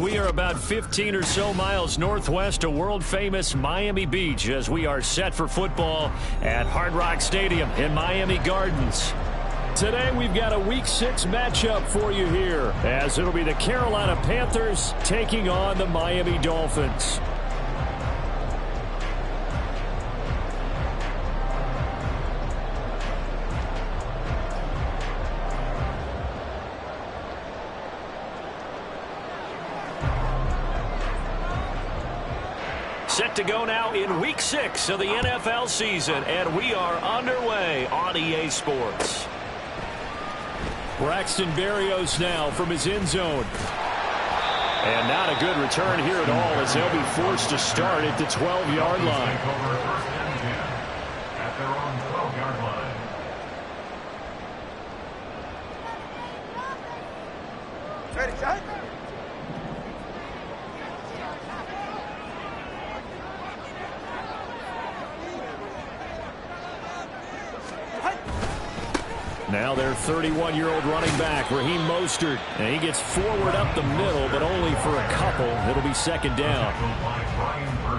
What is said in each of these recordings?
we are about 15 or so miles northwest of world-famous Miami Beach as we are set for football at Hard Rock Stadium in Miami Gardens. Today we've got a Week 6 matchup for you here, as it'll be the Carolina Panthers taking on the Miami Dolphins. Set to go now in Week 6 of the NFL season, and we are underway on EA Sports. Braxton Berrios now from his end zone. And not a good return here at all, as they'll be forced to start at the 12-yard line. At their own 12-yard line. Ready, shot? Now their 31-year-old running back, Raheem Mostert. And he gets forward up the middle, but only for a couple. It'll be second down.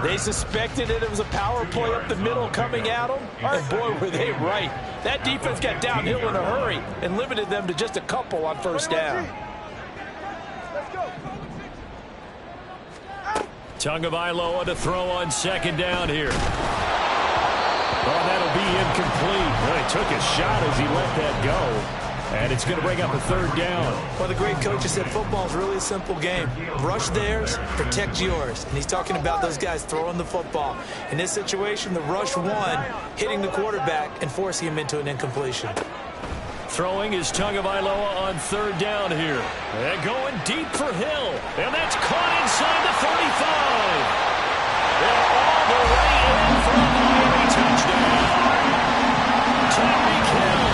They suspected it was a power play up the middle coming at them. And boy, were they right. That defense got downhill in a hurry and limited them to just a couple on first down. Tagovailoa to throw on second down here. Oh, that'll be incomplete. Well, he took a shot as he let that go. And it's going to bring up a third down. Well, the great coach has said football is really a simple game. Rush theirs, protect yours. And he's talking about those guys throwing the football. In this situation, the rush won, hitting the quarterback and forcing him into an incompletion. Throwing is Tagovailoa on third down here. And going deep for Hill. And that's caught inside the 35. And all the way in for a Miami touchdown. Tyreek Hill,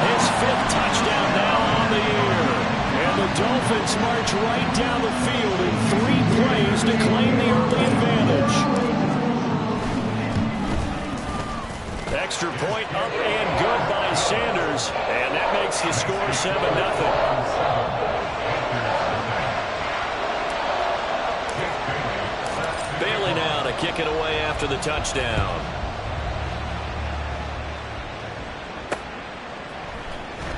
his 5th touchdown now on the year. And the Dolphins march right down the field in 3 plays to claim the early advantage. Extra point up and good by Sanders. And that makes the score 7-0. Bailey now to kick it away after the touchdown.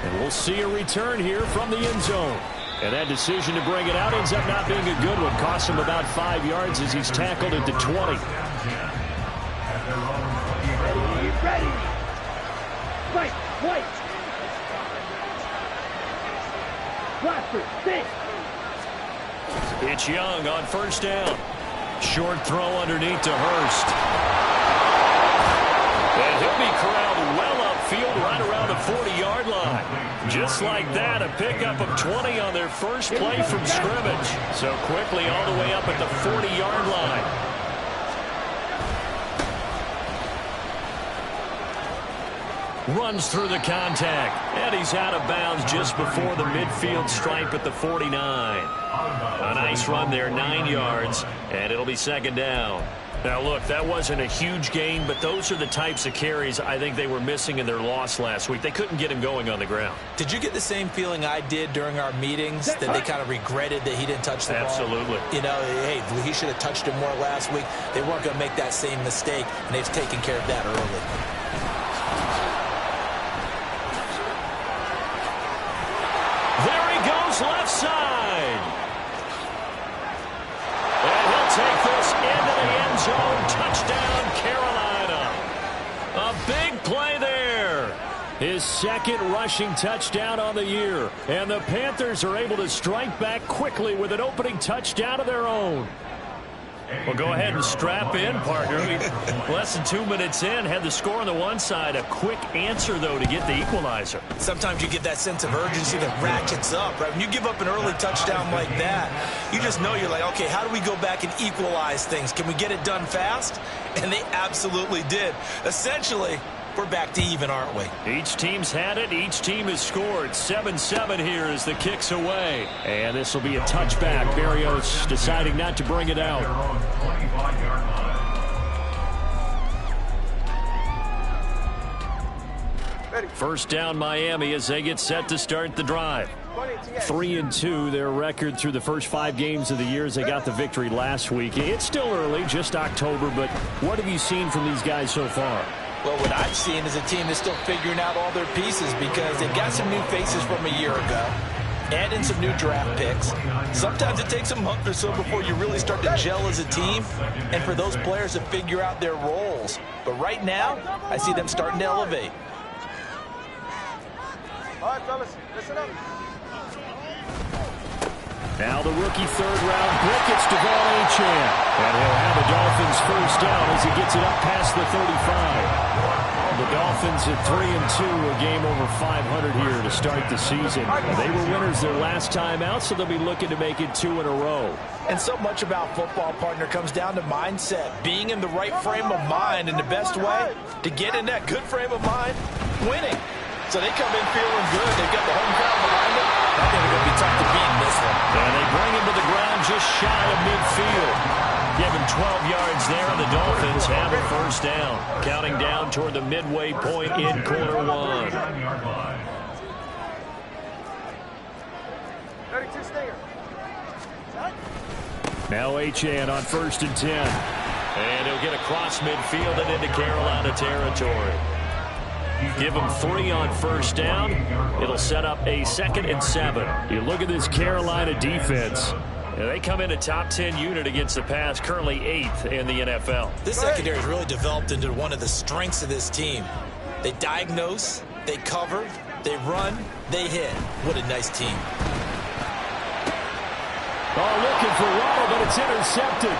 And we'll see a return here from the end zone. And that decision to bring it out ends up not being a good one. Costs him about 5 yards as he's tackled at the 20. Ready. Fight. White. Blaster. Sit. It's Young on first down. Short throw underneath to Hurst. And he'll be corralled well upfield right around the 40-yard line. Just like that, a pickup of 20 on their first play from scrimmage. So quickly all the way up at the 40-yard line. Runs through the contact, and he's out of bounds just before the midfield stripe at the 49. A nice run there, 9 yards, and it'll be second down. Now, look, that wasn't a huge gain, but those are the types of carries I think they were missing in their loss last week. They couldn't get him going on the ground. Did you get the same feeling I did during our meetings, that they kind of regretted that he didn't touch the ball? Absolutely. You know, hey, he should have touched it more last week. They weren't going to make that same mistake, and they've taken care of that early. Left side. And he'll take this into the end zone. Touchdown, Carolina. A big play there. His 2nd rushing touchdown on the year. And the Panthers are able to strike back quickly with an opening touchdown of their own. Well, go ahead and strap in, partner. Less than 2 minutes in, had the score on the one side. A quick answer, though, to get the equalizer. Sometimes you get that sense of urgency that ratchets up, right? When you give up an early touchdown like that, you just know you're like, okay, how do we go back and equalize things? Can we get it done fast? And they absolutely did. Essentially, we're back to even, aren't we? Each team's had it. Each team has scored. 7-7 here as the kick's away. And this will be a touchback. Berrios deciding not to bring it out. First down Miami as they get set to start the drive. 3-2, their record through the first 5 games of the year as they got the victory last week. It's still early, just October, but what have you seen from these guys so far? Well, what I've seen is a team that's still figuring out all their pieces because they've got some new faces from a year ago. Add in some new draft picks. Sometimes it takes a month or so before you really start to gel as a team and for those players to figure out their roles. But right now, I see them starting to elevate. All right, fellas, listen up. Now the rookie third-round pick, it's Devon Achane. And he'll have the Dolphins first down as he gets it up past the 35. The Dolphins at 3-2, a game over 500 here to start the season. They were winners their last time out, so they'll be looking to make it 2 in a row. And so much about football, partner, comes down to mindset. Being in the right frame of mind, and the best way to get in that good frame of mind, winning. So they come in feeling good. They've got the home crowd behind them. I think it's going to be tough to beat in this one. And they bring him to the ground just shy of midfield. Give him 12 yards there, and the Dolphins have a first down. Counting down toward the midway point in quarter 1. 32 Stinger. Now Achane on 1st and 10. And he'll get across midfield and into Carolina territory. Give him 3 on first down. It'll set up a 2nd and 7. You look at this Carolina defense. They come in a top 10 unit against the pass, currently 8th in the NFL. This secondary has really developed into one of the strengths of this team. They diagnose, they cover, they run, they hit. What a nice team. Oh, looking for Waddle, but it's intercepted.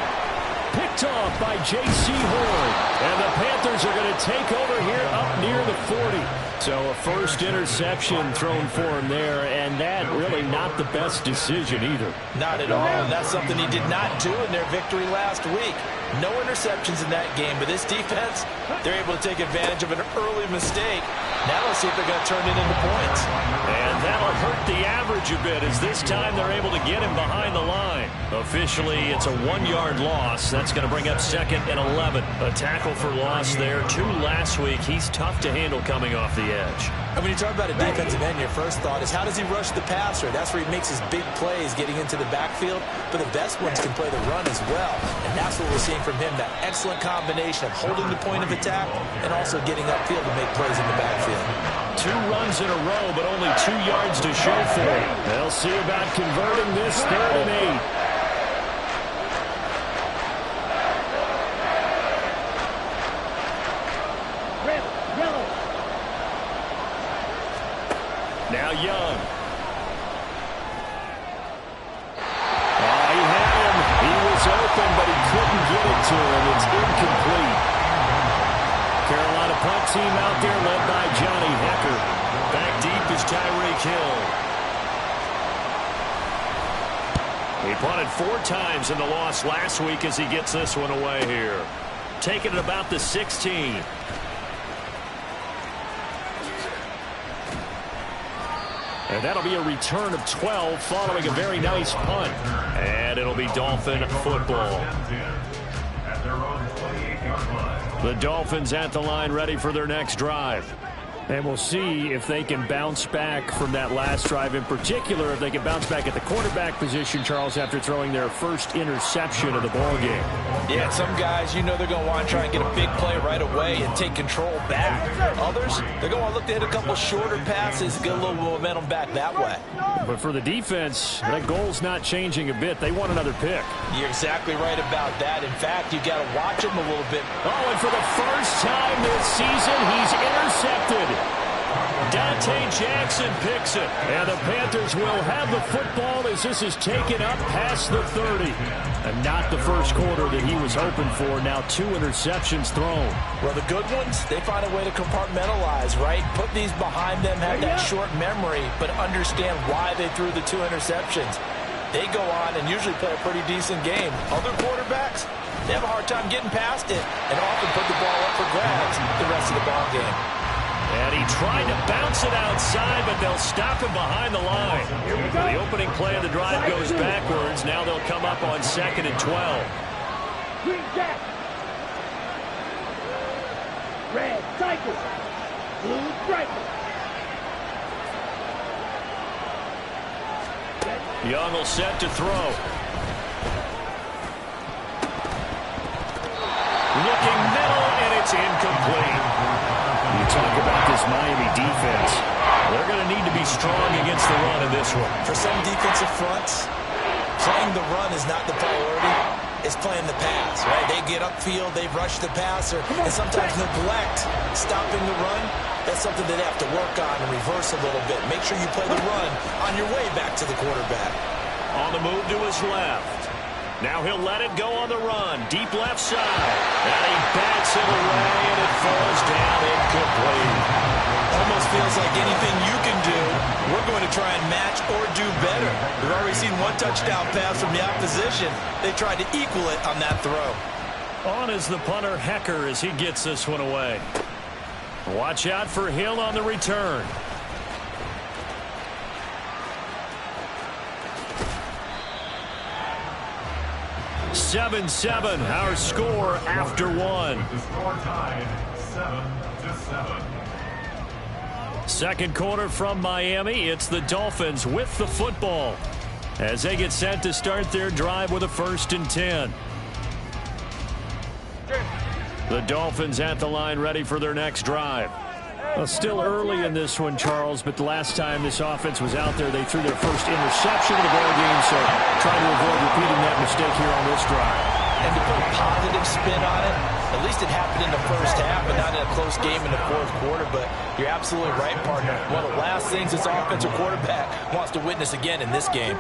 Picked off by J.C. Horn. And the Panthers are going to take over here up near the 40. So a first interception thrown for him there, and that really not the best decision either. Not at all, and that's something he did not do in their victory last week. No interceptions in that game, but this defense, they're able to take advantage of an early mistake. Now let's see if they're going to turn it into points. And that'll hurt the average a bit, as this time they're able to get him behind the line. Officially, it's a 1-yard loss. That's going to bring up 2nd and 11. A tackle for loss there. 2 last week. He's tough to handle coming off the edge. And when you talk about a defensive end, your first thought is how does he rush the passer? That's where he makes his big plays getting into the backfield. But the best ones can play the run as well. And that's what we're seeing from him, that excellent combination of holding the point of attack and also getting upfield to make plays in the backfield. 2 runs in a row, but only 2 yards to show for it. They'll see about converting this 3rd and 8. Now Young. Oh, he had him. He was open, but he couldn't get it to him. It's incomplete. Carolina punt team out there led by Johnny Hecker. Back deep is Tyreek Hill. He punted 4 times in the loss last week as he gets this one away here. Taking it about the 16. And that'll be a return of 12 following a very nice punt. And it'll be Dolphin football. The Dolphins at the line ready for their next drive. And we'll see if they can bounce back from that last drive. In particular, if they can bounce back at the quarterback position, Charles, after throwing their first interception of the ballgame. Yeah, some guys, you know they're going to want to try and get a big play right away and take control back. Others, they're going to look to hit a couple shorter passes, get a little momentum back that way. But for the defense, that goal's not changing a bit. They want another pick. You're exactly right about that. In fact, you got to watch them a little bit. Oh, and for the first time this season, he's intercepted. Dante Jackson picks it. And the Panthers will have the football as this is taken up past the 30. And not the first quarter that he was hoping for. Now 2 interceptions thrown. Well, the good ones, they find a way to compartmentalize, right? Put these behind them, have that short memory, but understand why they threw the 2 interceptions. They go on and usually play a pretty decent game. Other quarterbacks, they have a hard time getting past it and often put the ball up for grabs the rest of the ball game. And he tried to bounce it outside, but they'll stop him behind the line. The opening play of the drive goes backwards. Now they'll come up on 2nd and 12. Green jack. Red cycle. Blue striker. Young will set to throw. Looking middle, and it's incomplete. You talk about this Miami defense. They're going to need to be strong against the run in this one. For some defensive fronts, playing the run is not the priority. It's playing the pass, right? They get upfield, they rush the passer, and sometimes neglect stopping the run. That's something they have to work on and reverse a little bit. Make sure you play the run on your way back to the quarterback. On the move to his left. Now he'll let it go on the run. Deep left side. And he bats it away, and it falls down incomplete. Almost feels like anything you can do, we're going to try and match or do better. We've already seen one touchdown pass from the opposition. They tried to equal it on that throw. On is the punter, Hecker, as he gets this one away. Watch out for Hill on the return. (7-7) our score after one. The score tied 7-7. Second quarter from Miami. It's the Dolphins with the football as they get set to start their drive with a 1st and 10. The Dolphins at the line, ready for their next drive. Well, still early in this one, Charles, but the last time this offense was out there, they threw their first interception of the ball game, so trying to avoid repeating that mistake here on this drive. And to put a positive spin on it, at least it happened in the first half and not in a close game in the fourth quarter, but you're absolutely right, partner. One of the last things this offensive quarterback wants to witness again in this game.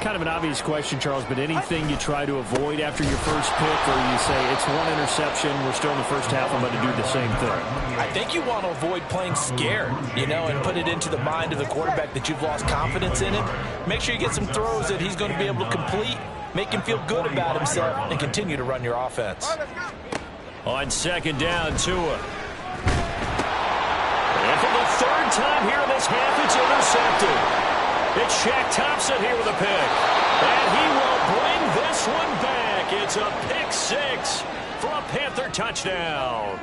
Kind of an obvious question, Charles, but anything you try to avoid after your first pick, or you say it's one interception, we're still in the first half, I'm going to do the same thing? I think you want to avoid playing scared, and put it into the mind of the quarterback that you've lost confidence in him. Make sure you get some throws that he's going to be able to complete, make him feel good about himself, and continue to run your offense. On second down, Tua. And for the third time here in this half, it's intercepted. It's Shaq Thompson here with a pick. And he will bring this one back. It's a pick 6 for a Panther touchdown.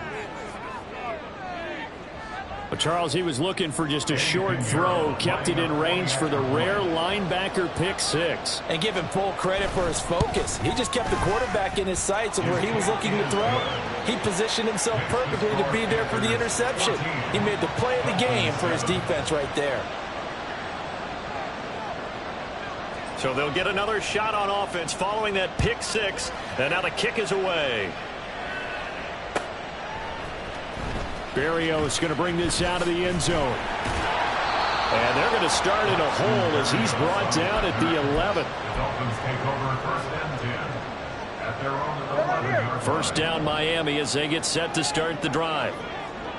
But Charles, he was looking for just a short throw, kept it in range for the rare linebacker pick 6. And give him full credit for his focus. He just kept the quarterback in his sights, and where he was looking to throw, he positioned himself perfectly to be there for the interception. He made the play of the game for his defense right there. So they'll get another shot on offense following that pick 6, and now the kick is away. Berrios going to bring this out of the end zone. And they're going to start in a hole as he's brought down at the 11. The Dolphins take over 1st and 10 at their own 11-yard. First down Miami as they get set to start the drive.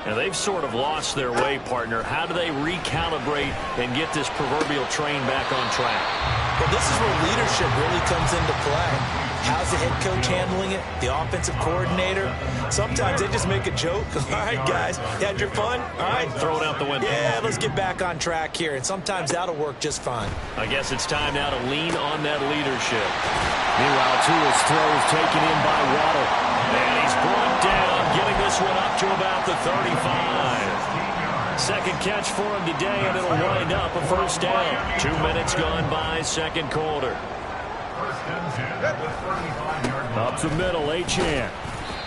Now they've sort of lost their way, partner. How do they recalibrate and get this proverbial train back on track? Well, this is where leadership really comes into play. How's the head coach handling it? The offensive coordinator? Sometimes they just make a joke. All right, guys, you had your fun? All right. Throw it out the window. Yeah, let's get back on track here. And sometimes that'll work just fine. I guess it's time now to lean on that leadership. Meanwhile, Tua's throw is taken in by Waddle. And he's brought down, getting this one up to about the 35. Second catch for him today, and it'll wind up a first down. 2 minutes gone by, second quarter. Up the middle, Achane.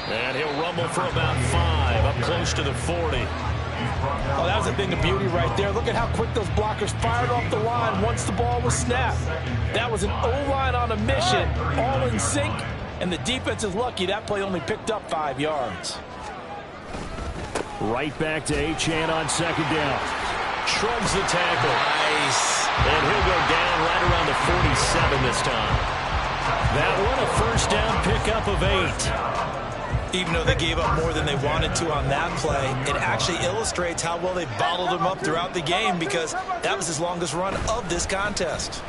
And he'll rumble for about 5, up close to the 40. Oh, that was a thing of beauty right there. Look at how quick those blockers fired off the line once the ball was snapped. That was an O-line on a mission, all in sync, and the defense is lucky that play only picked up 5 yards. Right back to Achane on second down. Shrugs the tackle. Nice. And he'll go down right around the 47 this time. That one a first down pickup of 8. Even though they gave up more than they wanted to on that play, it actually illustrates how well they bottled him up throughout the game, because that was his longest run of this contest.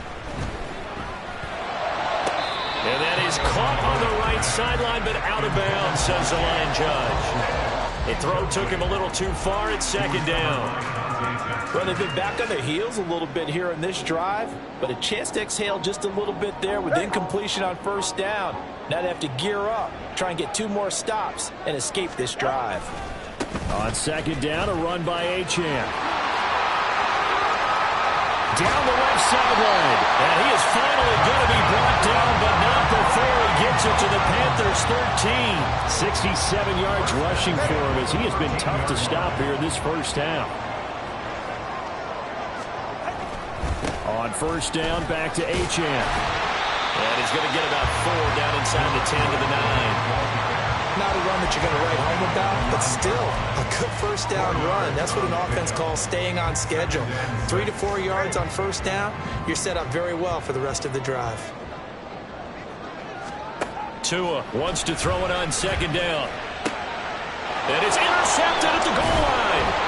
And that is caught on the right sideline, but out of bounds, says the line judge. The throw took him a little too far at second down. Well, they've been back on their heels a little bit here in this drive, but a chance to exhale just a little bit there with incompletion on first down. Now they have to gear up, try and get 2 more stops, and escape this drive. On second down, a run by Achane. down the left sideline. And he is finally going to be brought down, but not before he gets it to the Panthers' 13. 67 yards rushing for him as he has been tough to stop here in this first half. On first down, back to Achane. And he's going to get about 4 down inside the 10 to the 9. Not a run that you're going to write home about, but still a good first down run. That's what an offense calls staying on schedule. 3 to 4 yards on first down, you're set up very well for the rest of the drive. Tua wants to throw it on second down. And it's intercepted at the goal line.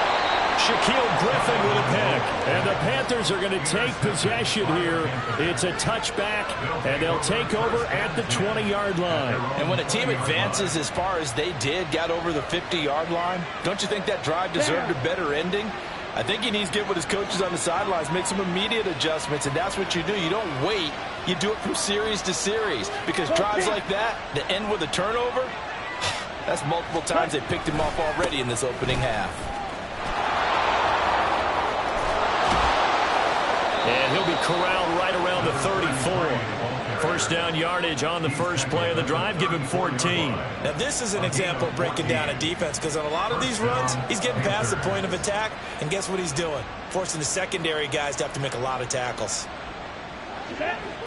Shaquille Griffin with a pick. And the Panthers are going to take possession here. It's a touchback, and they'll take over at the 20-yard line. And when a team advances as far as they did, got over the 50-yard line, don't you think that drive deserved a better ending? I think he needs to get with his coaches on the sidelines, make some immediate adjustments, and that's what you do. You don't wait. You do it from series to series, because drives like that that end with a turnover, that's multiple times they picked him off already in this opening half. And he'll be corralled right around the 34. First down yardage on the first play of the drive. Give him 14. Now, this is an example of breaking down a defense, because on a lot of these runs, he's getting past the point of attack, and guess what he's doing? Forcing the secondary guys to have to make a lot of tackles.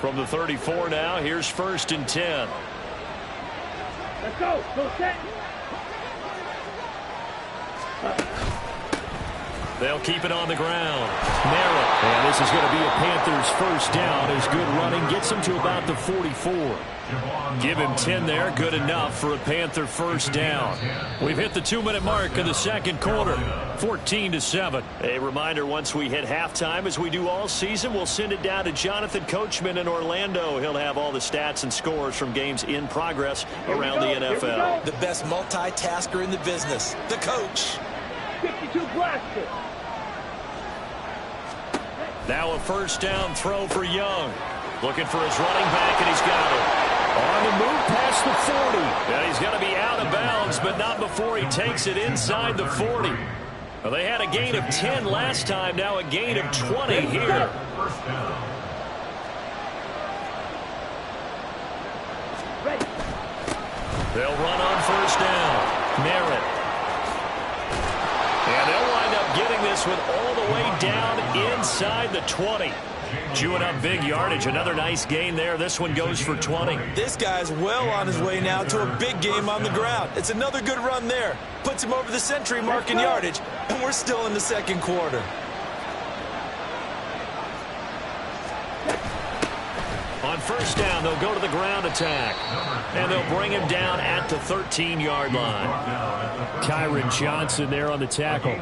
From the 34 now, here's first and 10. Let's go. Go set. They'll keep it on the ground. Narrow. And this is going to be a Panthers first down as good running gets them to about the 44. Give him 10 there. Good enough for a Panther first down. We've hit the 2-minute mark of the second quarter. 14-7. A reminder, once we hit halftime, as we do all season, we'll send it down to Jonathan Coachman in Orlando. He'll have all the stats and scores from games in progress around the NFL. The best multitasker in the business, the coach. 52 blaster. Now a first down throw for Young. Looking for his running back, and he's got it. On the move past the 40. And he's going to be out of bounds, but not before he takes it inside the 40. Well, they had a gain of 10 last time, now a gain of 20 here. They'll run on first down. Merritt. And they'll wind up getting this one all the way down inside the 20. Chewing up big yardage. Another nice gain there. This one goes for 20. This guy's well on his way now to a big game on the ground. It's another good run there. Puts him over the century mark in yardage, and we're still in the second quarter. On first down, they'll go to the ground attack. And they'll bring him down at the 13-yard line. Kyron Johnson there on the tackle.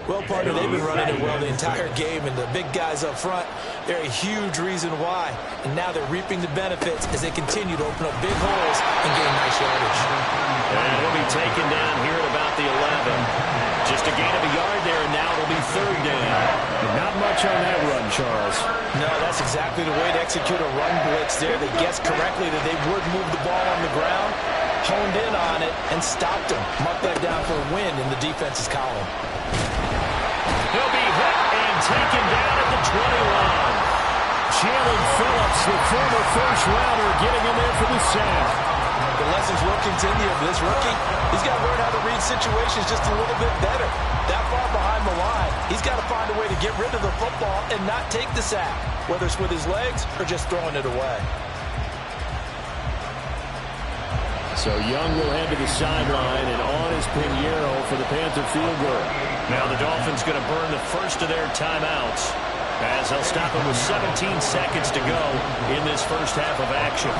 Well, partner, they've been running it well the entire game, and the big guys up front, they're a huge reason why. And now they're reaping the benefits as they continue to open up big holes and gain nice yardage. And he'll be taken down here at about the 11. Just a gain of a yard there, and now it'll be third down. Not much on that run, Charles. No, that's exactly the way to execute a run blitz there. They guessed correctly that they would move the ball on the ground, honed in on it, and stopped him. Mark that down for a win in the defense's column. He'll be hit and taken down at the 20 line. Jalen Phillips, the former first-rounder, getting in there for the sack. The lessons will continue of this rookie. He's got to learn how to read situations just a little bit better. That far behind the line, he's got to find a way to get rid of the football and not take the sack, whether it's with his legs or just throwing it away. So Young will head to the sideline, and on is Pinheiro for the Panther field goal. Now the Dolphins going to burn the first of their timeouts, as they'll stop it with 17 seconds to go in this first half of action.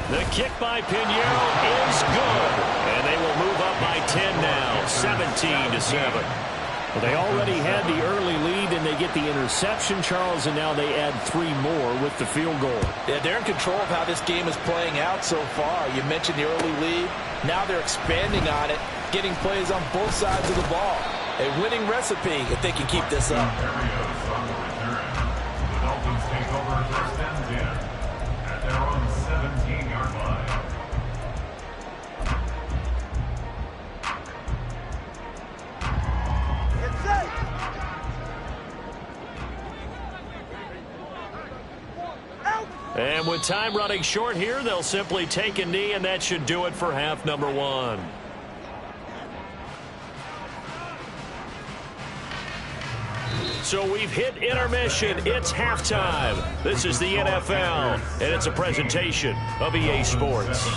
The kick by Pinheiro is good, and they will move up by 10 now, 17-7. Well, they already had the early lead, and they get the interception, Charles, and now they add 3 more with the field goal. Yeah, they're in control of how this game is playing out so far. You mentioned the early lead. Now they're expanding on it, getting plays on both sides of the ball. A winning recipe if they can keep this up. The Dolphins take over first and 10 at their own 17-yard line. And with time running short here, they'll simply take a knee, and that should do it for half number one. So we've hit intermission. It's halftime. This is the NFL, and it's a presentation of EA Sports.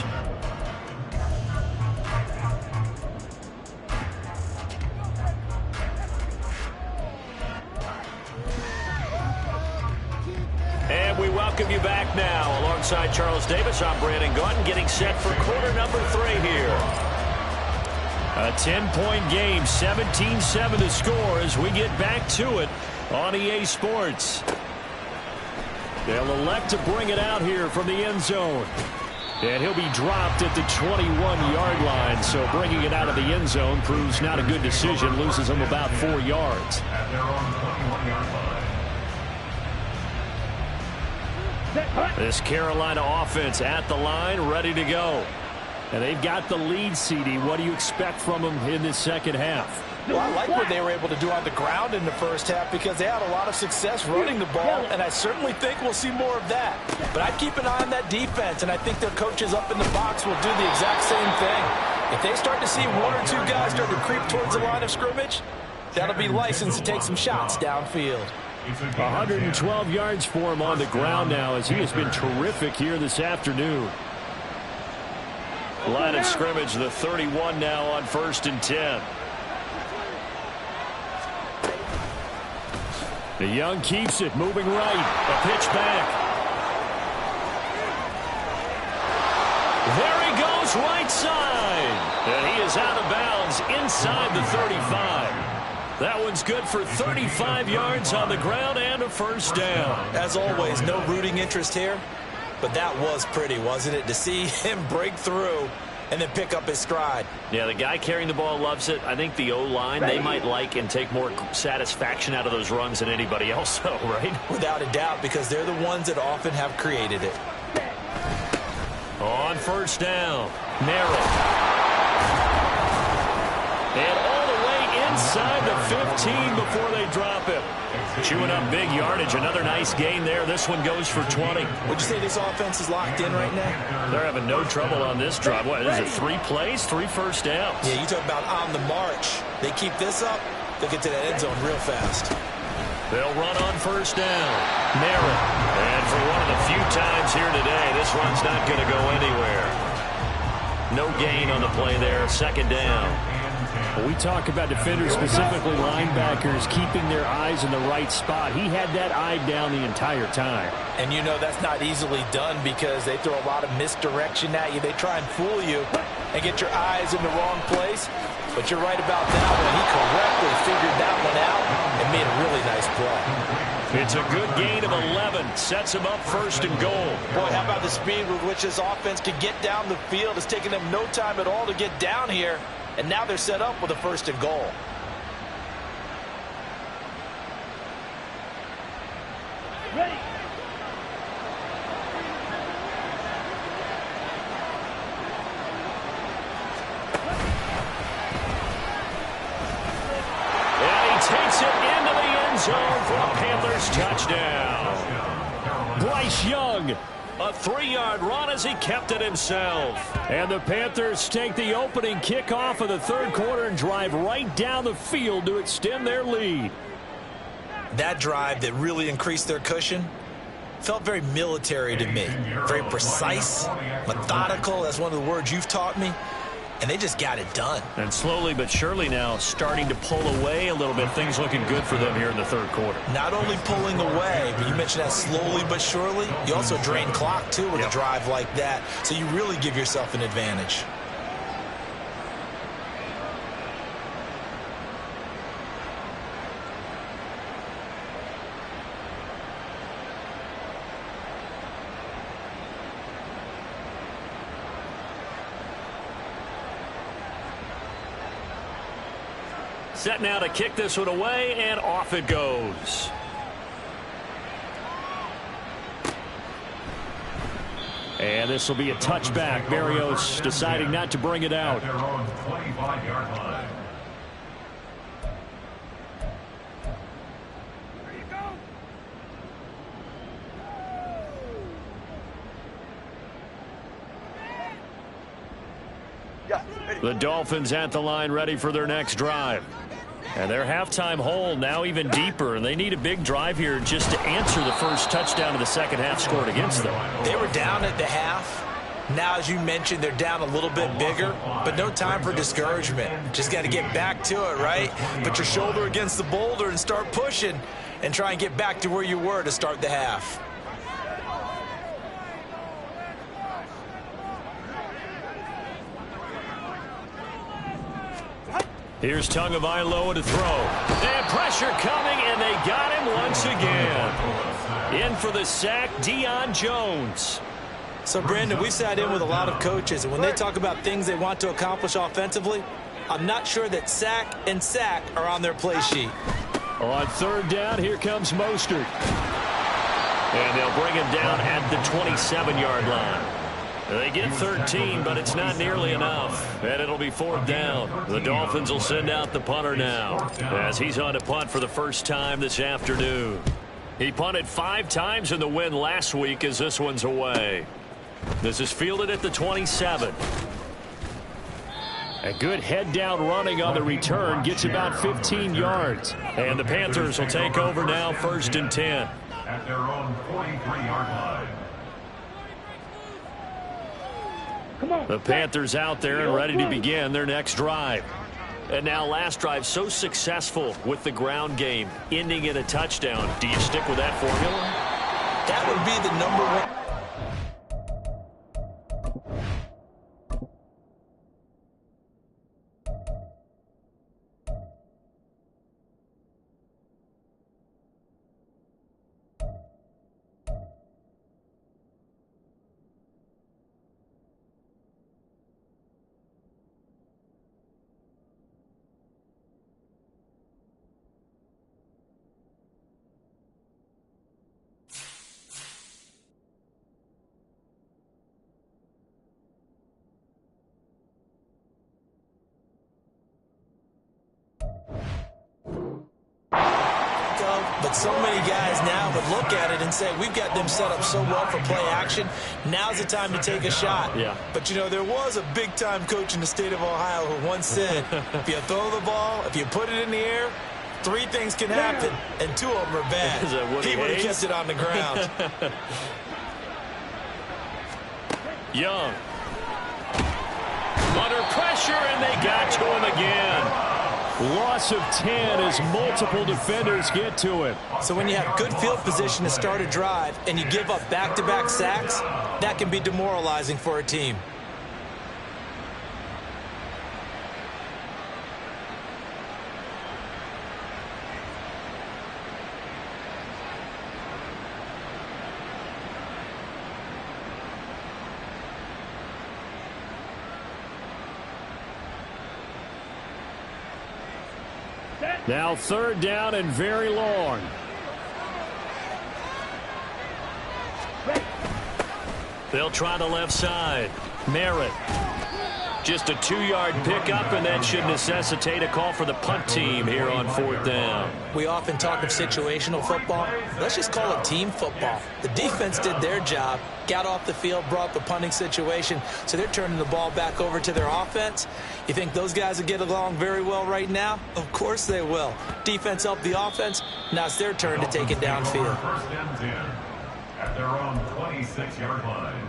And we welcome you back now. Alongside Charles Davis, I'm Brandon Gaudin, getting set for quarter number 3 here. A 10-point game, 17-7 to score as we get back to it on EA Sports. They'll elect to bring it out here from the end zone. And he'll be dropped at the 21-yard line, so bringing it out of the end zone proves not a good decision, loses him about 4 yards. At their own 21-yard line. This Carolina offense at the line, ready to go. And they've got the lead, CD. What do you expect from them in this second half? Well, I like what they were able to do on the ground in the first half because they had a lot of success running the ball, and I certainly think we'll see more of that. But I'd keep an eye on that defense, and I think their coaches up in the box will do the exact same thing. If they start to see 1 or 2 guys start to creep towards the line of scrimmage, that'll be licensed to take some shots downfield. 112 yards for him on the ground now as he has been terrific here this afternoon. Line of scrimmage, the 31 now on 1st and 10. The Young keeps it, moving right. A pitch back. There he goes, right side. And he is out of bounds inside the 35. That one's good for 35 yards on the ground and a first down. As always, no rooting interest here, but that was pretty, wasn't it? To see him break through and then pick up his stride. Yeah, the guy carrying the ball loves it. I think the O-line, they might like and take more satisfaction out of those runs than anybody else, though, right? Without a doubt, because they're the ones that often have created it. On first down, narrow. And all the way inside the 15 before they drop it. Chewing up big yardage. Another nice gain there. This one goes for 20. Would you say this offense is locked in right now? They're having no trouble on this drive. What, is it 3 plays, 3 first downs? Yeah, you talk about on the march. They keep this up, they'll get to that end zone real fast. They'll run on first down. Narrow. And for one of the few times here today, this run's not going to go anywhere. No gain on the play there. Second down. Well, we talk about defenders, specifically linebackers, keeping their eyes in the right spot. He had that eye down the entire time. And you know that's not easily done because they throw a lot of misdirection at you. They try and fool you and get your eyes in the wrong place. But you're right about that one. He correctly figured that one out and made a really nice play. It's a good gain of 11. Sets him up first and goal. Boy, how about the speed with which this offense can get down the field? It's taken them no time at all to get down here. And now they're set up with a first and goal. Ready. And he takes it into the end zone for a Panthers touchdown. Bryce Young, a 3-yard run as he kept it himself. And the Panthers take the opening kickoff of the third quarter and drive right down the field to extend their lead. That drive that really increased their cushion felt very military to me. Very precise, methodical. That's one of the words you've taught me. And they just got it done. And slowly but surely now starting to pull away a little bit. Things looking good for them here in the third quarter. Not only pulling away, but you mentioned that slowly but surely. You also drain clock, too, with a drive like that. So you really give yourself an advantage. Set now to kick this one away, and off it goes. And this will be a touchback. Berrios deciding not to bring it out. At their own 25-yard line. The Dolphins at the line ready for their next drive. And their halftime hole now even deeper, and they need a big drive here just to answer the first touchdown of the second half scored against them. They were down at the half. Now, as you mentioned, they're down a little bit bigger, but no time for discouragement. Just got to get back to it, right? Put your shoulder against the boulder and start pushing and try and get back to where you were to start the half. Here's Tagovailoa to throw. And pressure coming, and they got him once again. In for the sack, Deion Jones. So, Brandon, we've sat in with a lot of coaches, and when they talk about things they want to accomplish offensively, I'm not sure that sack and sack are on their play sheet. On third down, here comes Mostert. And they'll bring him down at the 27-yard line. They get 13, but it's not nearly enough. And it'll be fourth down. The Dolphins will send out the punter now, as he's on a punt for the first time this afternoon. He punted 5 times in the win last week as this one's away. This is fielded at the 27. A good head-down running on the return gets about 15 yards. And the Panthers will take over now, first and 10. At their own 43-yard line. The Panthers out there and ready to begin their next drive. And now last drive so successful with the ground game, ending in a touchdown. Do you stick with that formula? That would be the number one. But so many guys now would look at it and say, we've got them set up so well for play action. Now's the time to take a shot. Yeah. But, you know, there was a big-time coach in the state of Ohio who once said, if you throw the ball, if you put it in the air, 3 things can happen, and 2 of them are bad. He would have kept it on the ground. Young. Under pressure, and they got to him again. Loss of 10 as multiple defenders get to him. So when you have good field position to start a drive and you give up back-to-back sacks, that can be demoralizing for a team. Now third down and very long. They'll try the left side. Merritt. Just a 2-yard pickup, and that should necessitate a call for the punt team here on fourth down. We often talk of situational football. Let's just call it team football. The defense did their job, got off the field, brought the punting situation, so they're turning the ball back over to their offense. You think those guys will get along very well right now? Of course they will. Defense helped the offense. Now it's their turn to take it downfield. First and 10 at their own 26-yard line.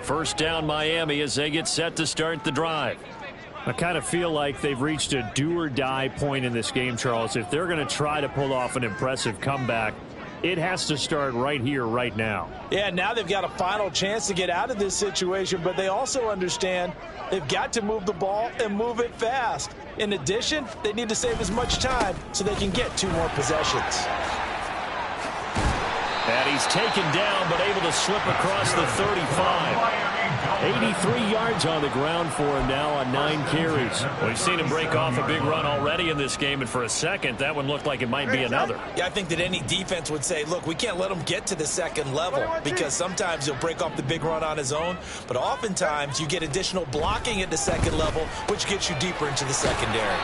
First down Miami as they get set to start the drive. I kind of feel like they've reached a do-or-die point in this game, Charles. If they're going to try to pull off an impressive comeback, it has to start right here, right now. Yeah, now they've got a final chance to get out of this situation, but they also understand they've got to move the ball and move it fast. In addition, they need to save as much time so they can get 2 more possessions. And he's taken down but able to slip across the 35. 83 yards on the ground for him now on 9 carries. We've seen him break off a big run already in this game, and for a second, that one looked like it might be another. Yeah, I think that any defense would say, look, we can't let him get to the second level, because sometimes he'll break off the big run on his own, but oftentimes you get additional blocking at the second level, which gets you deeper into the secondary.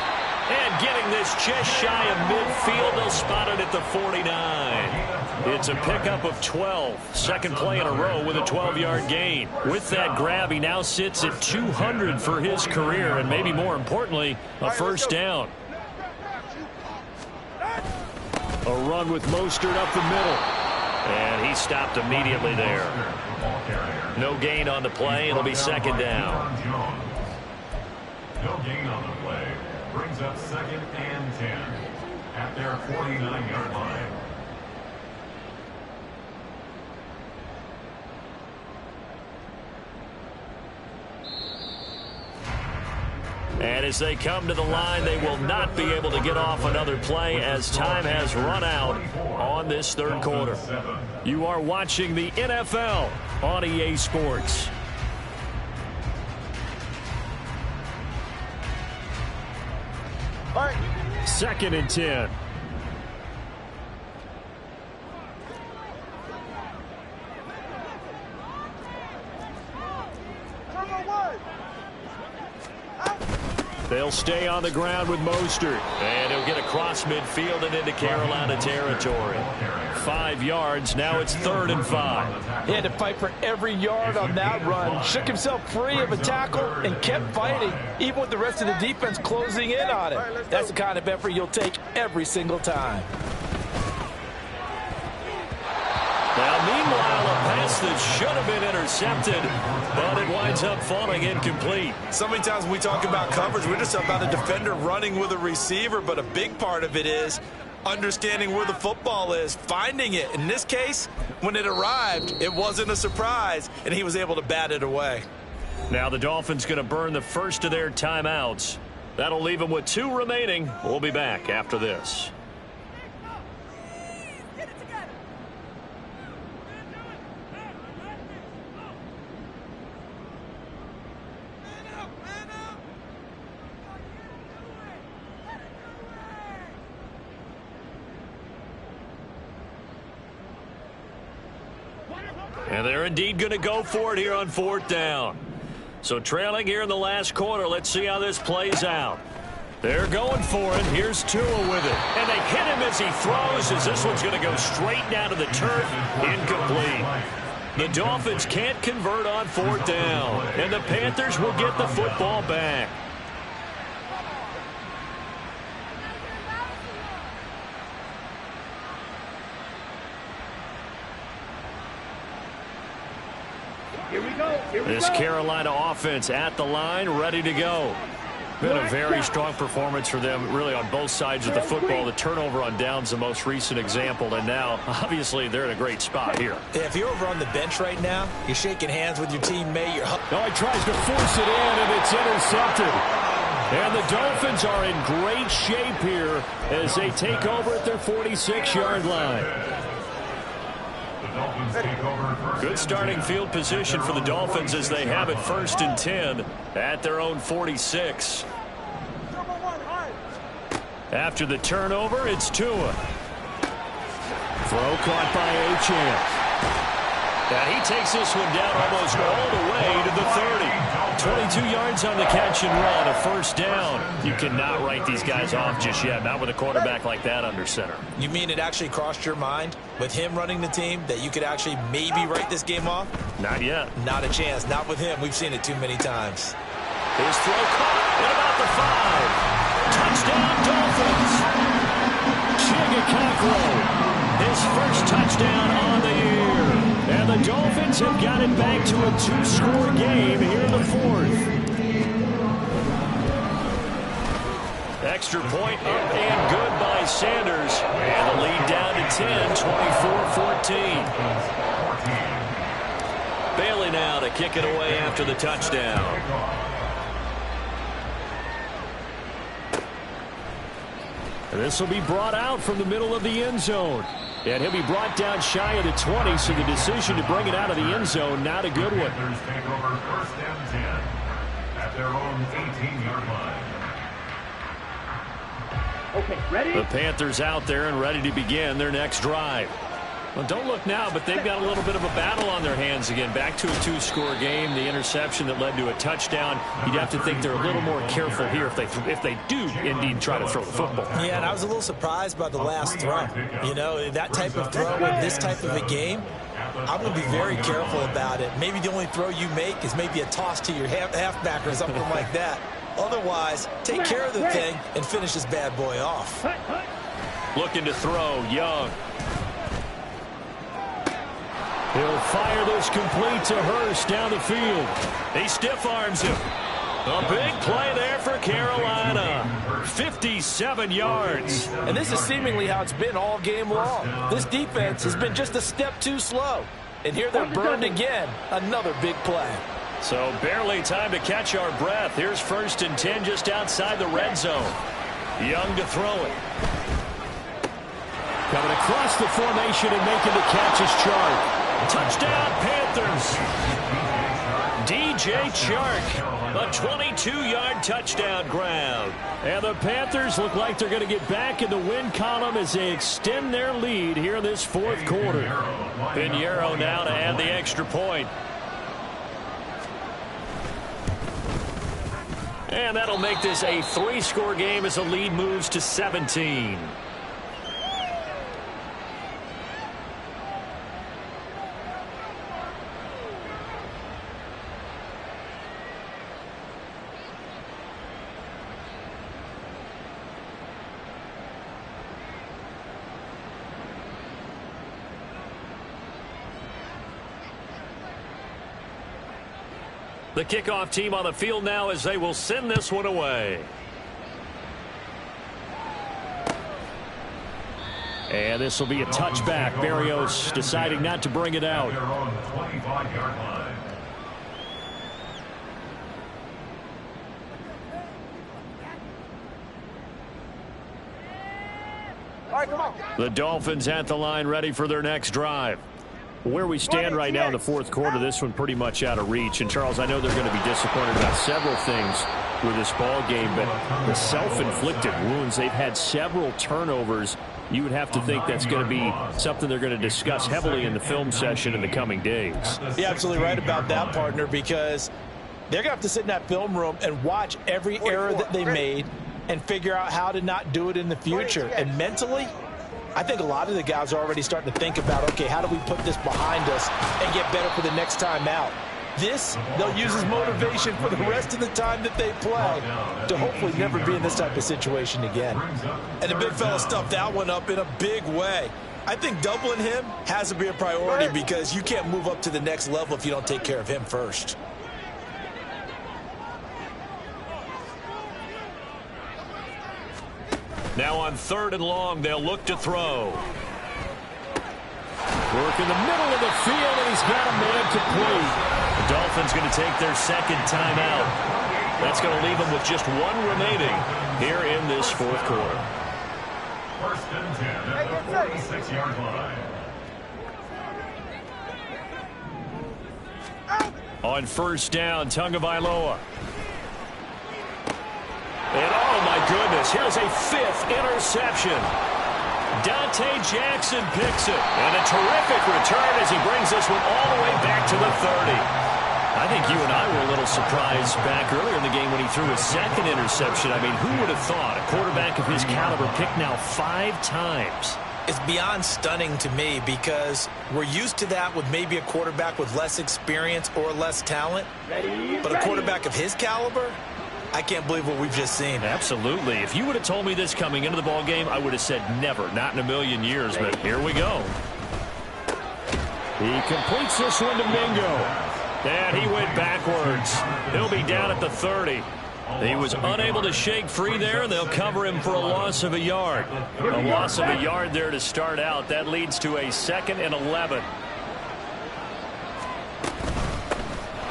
And getting this just shy of midfield, they'll spot it at the 49. It's a pickup of 12. Second play in a row with a 12-yard gain. With that grab, he now sits at 200 for his career, and maybe more importantly, a first down. A run with Mostert up the middle. And he stopped immediately there. No gain on the play. It'll be second down. No gain on the play. Brings up 2nd and 10 at their 49-yard line. And as they come to the line, they will not be able to get off another play as time has run out on this third quarter. You are watching the NFL on EA Sports. All right. 2nd and 10. They'll stay on the ground with Mostert. And he'll get across midfield and into Carolina territory. 5 yards. Now it's 3rd and 5. He had to fight for every yard on that run. Shook himself free of a tackle and kept fighting, even with the rest of the defense closing in on him. That's the kind of effort you'll take every single time. Now, meanwhile, a pass that should have been intercepted, but it winds up falling incomplete. So many times when we talk about coverage, we're just about a defender running with a receiver, but a big part of it is understanding where the football is, finding it. In this case, when it arrived, it wasn't a surprise, and he was able to bat it away. Now the Dolphins going to burn the first of their timeouts. That'll leave them with 2 remaining. We'll be back after this. And they're indeed going to go for it here on 4th down. So trailing here in the last quarter, let's see how this plays out. They're going for it. Here's Tua with it. And they hit him as he throws, as this one's going to go straight down to the turf. Incomplete. The Dolphins can't convert on 4th down. And the Panthers will get the football back. Here we go. This Carolina offense at the line, ready to go. Been a very strong performance for them, really, on both sides of the football. The turnover on downs, the most recent example, and now, obviously, they're in a great spot here. Yeah, if you're over on the bench right now, you're shaking hands with your teammate. No, he tries to force it in, and it's intercepted. And the Dolphins are in great shape here as they take over at their 46-yard line. Good starting field position for the Dolphins as they have it 1st and 10 at their own 46. After the turnover, it's Tua. Throw caught by Achane. And he takes this one down almost all the way to the 30. 22 yards on the catch and run, a first down. You cannot write these guys off just yet, not with a quarterback like that under center. You mean it actually crossed your mind with him running the team that you could actually maybe write this game off? Not yet. Not a chance. Not with him. We've seen it too many times. His throw caught at about the 5. Touchdown, Dolphins. Chigakaklo, his first touchdown on the year. And the Dolphins have got it back to a 2-score game here in the 4th. Extra point up and good by Sanders. And the lead down to 10, 24-14. Bailey now to kick it away after the touchdown. And this will be brought out from the middle of the end zone. And he'll be brought down shy of the 20, so the decision to bring it out of the end zone, not a good one. Panthers take over 1st and 10 at their own 18-yard line. Okay, ready? The Panthers out there and ready to begin their next drive. Well, don't look now, but they've got a little bit of a battle on their hands again. Back to a 2-score game. The interception that led to a touchdown. You'd have to think they're a little more careful here if they do indeed try to throw the football. Yeah, and I was a little surprised by the last throw. You know, that type of throw in this type of a game, I'm going to be very careful about it. Maybe the only throw you make is maybe a toss to your halfback or something like that. Otherwise, take care of the thing and finish this bad boy off. Looking to throw, Young. He'll fire this complete to Hurst down the field. He stiff arms him. A big play there for Carolina. 57 yards. And this is seemingly how it's been all game long. This defense has been just a step too slow. And here they're burned again. Another big play. So barely time to catch our breath. Here's 1st and 10 just outside the red zone. Young to throw it. Coming across the formation and making the catch is Chark. Touchdown, Panthers. DJ Chark, a 22-yard touchdown grab. And the Panthers look like they're going to get back in the win column as they extend their lead here in this 4th quarter. Pinheiro now to add the extra point. And that'll make this a 3-score game as the lead moves to 17. The kickoff team on the field now as they will send this one away. And this will be a touchback. Berrios deciding not to bring it out. Their own 25-yard line. All right, come on. The Dolphins at the line ready for their next drive. Where we stand right now in the 4th quarter, this one pretty much out of reach. And, Charles, I know they're going to be disappointed about several things with this ball game, but the self-inflicted wounds, they've had several turnovers. You would have to think that's going to be something they're going to discuss heavily in the film session in the coming days. You're absolutely right about that, partner, because they're going to have to sit in that film room and watch every error that they made and figure out how to not do it in the future. And mentally, I think a lot of the guys are already starting to think about, okay, how do we put this behind us and get better for the next time out? This, they'll use as motivation for the rest of the time that they play to hopefully never be in this type of situation again. And the big fella stuffed that one up in a big way. I think doubling him has to be a priority because you can't move up to the next level if you don't take care of him first. Now on 3rd and long, they'll look to throw. Work in the middle of the field, and he's got a man complete. The Dolphins going to take their 2nd timeout. That's going to leave them with just 1 remaining here in this 4th quarter. 1st and 10 at the 46-yard line. On 1st down, Tagovailoa. And oh my goodness, here's a 5th interception. Dante Jackson picks it. And a terrific return as he brings this one all the way back to the 30. I think you and I were a little surprised back earlier in the game when he threw his 2nd interception. I mean, who would have thought a quarterback of his caliber picked now 5 times? It's beyond stunning to me because we're used to that with maybe a quarterback with less experience or less talent. But a quarterback of his caliber, I can't believe what we've just seen. Absolutely. If you would have told me this coming into the ball game, I would have said never, not in a million years, but here we go. He completes this one to Mingo. And he went backwards. He'll be down at the 30. He was unable to shake free there, and they'll cover him for a loss of a yard. A loss of a yard there to start out. That leads to a 2nd and 11.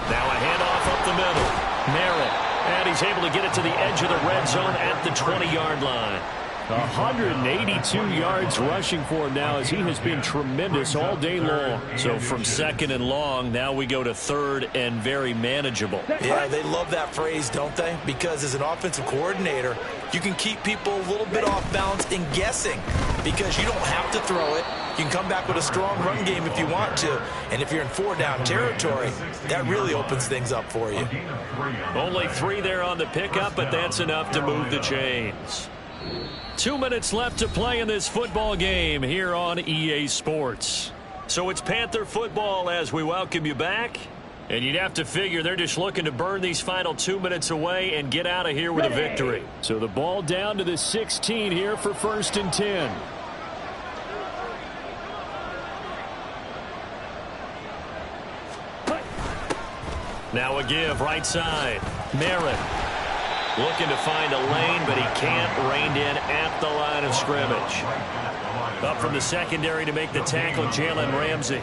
Now a handoff up the middle. Merrill. And he's able to get it to the edge of the red zone at the 20-yard line. 182 yards rushing for him now, as he has been tremendous all day long. So from second and long, now we go to third and very manageable. Yeah, they love that phrase, don't they? Because as an offensive coordinator, you can keep people a little bit off balance and guessing, because you don't have to throw it. You can come back with a strong run game if you want to. And if you're in 4-down territory, that really opens things up for you. Only 3 there on the pickup, but that's enough to move the chains. 2 minutes left to play in this football game here on EA Sports. So it's Panther football as we welcome you back. And you'd have to figure they're just looking to burn these final 2 minutes away and get out of here with a victory. So the ball down to the 16 here for 1st and 10. Now a give right side. Merritt looking to find a lane, but he can't. Reined in at the line of scrimmage. Up from the secondary to make the tackle, Jalen Ramsey.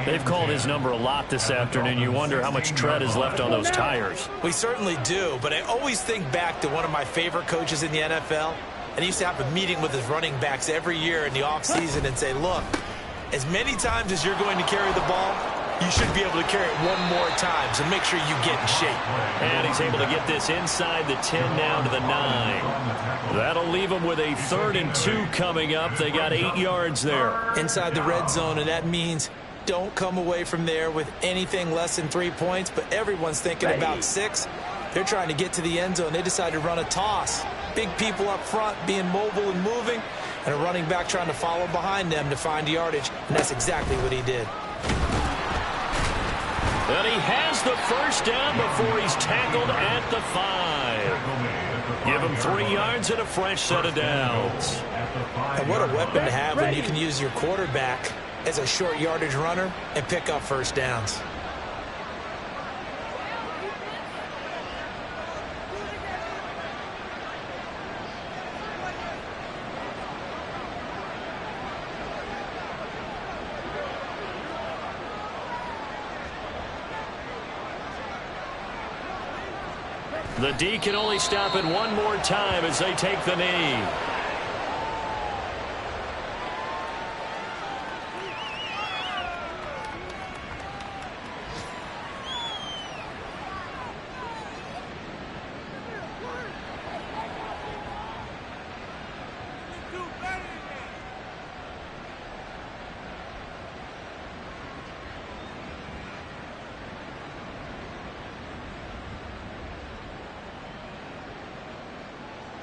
They've called his number a lot this afternoon. You wonder how much tread is left on those tires. We certainly do, but I always think back to one of my favorite coaches in the NFL. And he used to have a meeting with his running backs every year in the offseason and say, look, as many times as you're going to carry the ball, you should be able to carry it one more time, so make sure you get in shape. And he's able to get this inside the 10 down to the 9. That'll leave them with a 3rd and 2 coming up. They got 8 yards there. Inside the red zone, and that means don't come away from there with anything less than 3 points, but everyone's thinking about 6. They're trying to get to the end zone. They decide to run a toss. Big people up front being mobile and moving, and a running back trying to follow behind them to find yardage, and that's exactly what he did. And he has the 1st down before he's tackled at the 5. Give him 3 yards and a fresh set of downs. And what a weapon to have when you can use your quarterback as a short yardage runner and pick up 1st downs. The D can only stop it one more time as they take the knee.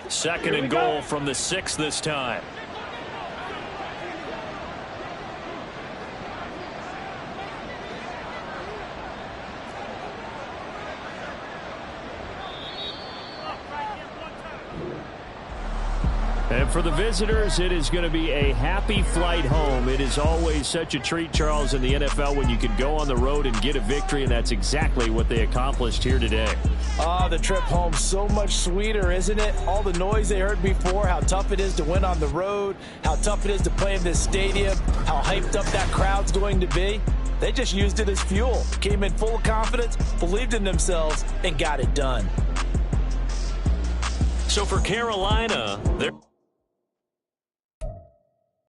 Second and goal from the 6 this time. And for the visitors, it is going to be a happy flight home. It is always such a treat, Charles, in the NFL when you can go on the road and get a victory, and that's exactly what they accomplished here today. The trip home so much sweeter, isn't it? All the noise they heard before, how tough it is to win on the road, how tough it is to play in this stadium, how hyped up that crowd's going to be. They just used it as fuel, came in full of confidence, believed in themselves, and got it done. So for Carolina, they're